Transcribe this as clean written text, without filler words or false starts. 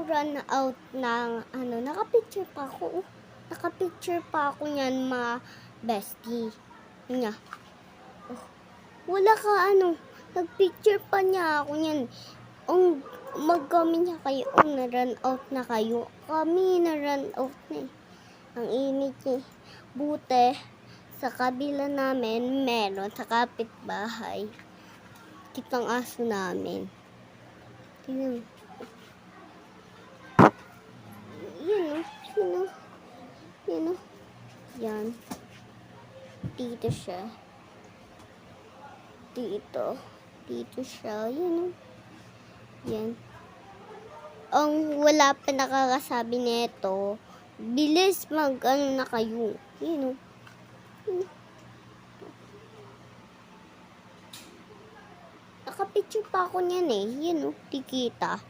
akong run out ng nakapicture pa ako. Nakapicture pa ako niyan, mga bestie. Niya. Oh, wala ka nagpicture pa niya ako niyan. Mag-comment niya kayo, na-run out na kayo. Kami na-run out na eh. Ang init eh. Buti, sa kabila namin, meron sa kapitbahay. Kitang aso namin. Tingnan. Yun o. Yan. Dito siya. Dito siya. Yun o. Yan. Ang wala pa nakakasabi nito, bilis na kayo. Yun o. Nakapicture pa ako niyan eh. Yun o. Di kita.